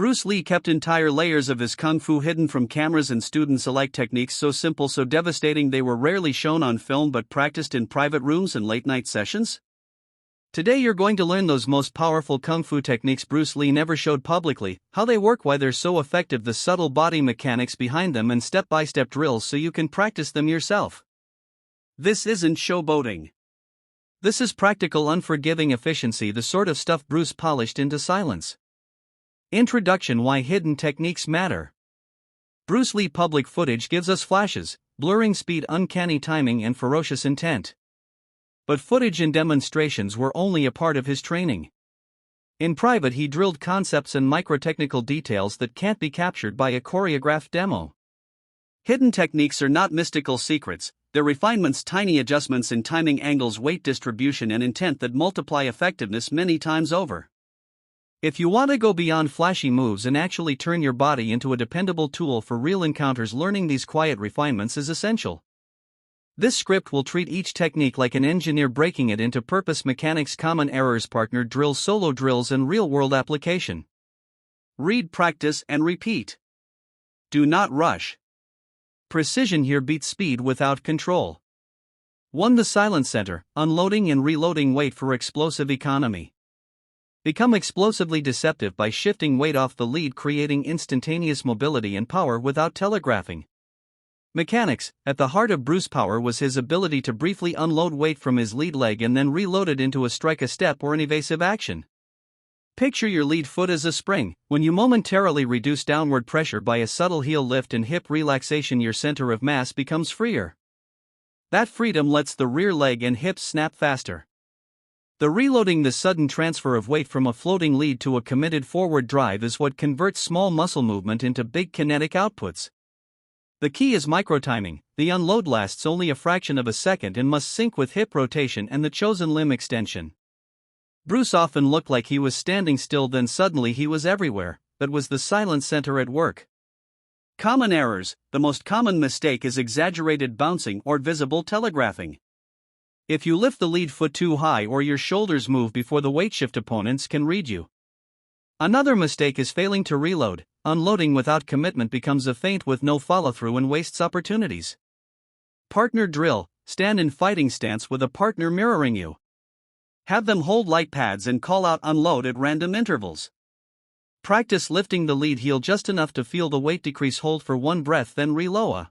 Bruce Lee kept entire layers of his kung fu hidden from cameras and students alike, techniques so simple, so devastating they were rarely shown on film but practiced in private rooms and late-night sessions. Today you're going to learn those most powerful kung fu techniques Bruce Lee never showed publicly, how they work, why they're so effective, the subtle body mechanics behind them, and step-by-step drills so you can practice them yourself. This isn't showboating. This is practical, unforgiving efficiency, the sort of stuff Bruce polished into silence. Introduction: Why hidden techniques matter. Bruce Lee public footage gives us flashes, blurring speed, uncanny timing, and ferocious intent. But footage and demonstrations were only a part of his training. In private, he drilled concepts and microtechnical details that can't be captured by a choreographed demo. Hidden techniques are not mystical secrets, they're refinements, tiny adjustments in timing, angles, weight distribution, and intent that multiply effectiveness many times over. If you want to go beyond flashy moves and actually turn your body into a dependable tool for real encounters, learning these quiet refinements is essential. This script will treat each technique like an engineer, breaking it into purpose mechanics, common errors, partner drills, solo drills, and real-world application. Read, practice, and repeat. Do not rush. Precision here beats speed without control. 1. The silent center, unloading and reloading weight for explosive economy. Become explosively deceptive by shifting weight off the lead, creating instantaneous mobility and power without telegraphing. Mechanics: at the heart of Bruce's power was his ability to briefly unload weight from his lead leg and then reload it into a strike, a step, or an evasive action. Picture your lead foot as a spring. When you momentarily reduce downward pressure by a subtle heel lift and hip relaxation, your center of mass becomes freer. That freedom lets the rear leg and hips snap faster. The reloading, the sudden transfer of weight from a floating lead to a committed forward drive, is what converts small muscle movement into big kinetic outputs. The key is microtiming. The unload lasts only a fraction of a second and must sync with hip rotation and the chosen limb extension. Bruce often looked like he was standing still, then suddenly he was everywhere. That was the silent center at work. Common errors: the most common mistake is exaggerated bouncing or visible telegraphing. If you lift the lead foot too high or your shoulders move before the weight shift, opponents can read you. Another mistake is failing to reload. Unloading without commitment becomes a feint with no follow-through and wastes opportunities. Partner drill: stand in fighting stance with a partner mirroring you. Have them hold light pads and call out unload at random intervals. Practice lifting the lead heel just enough to feel the weight decrease. Hold for one breath, then reload.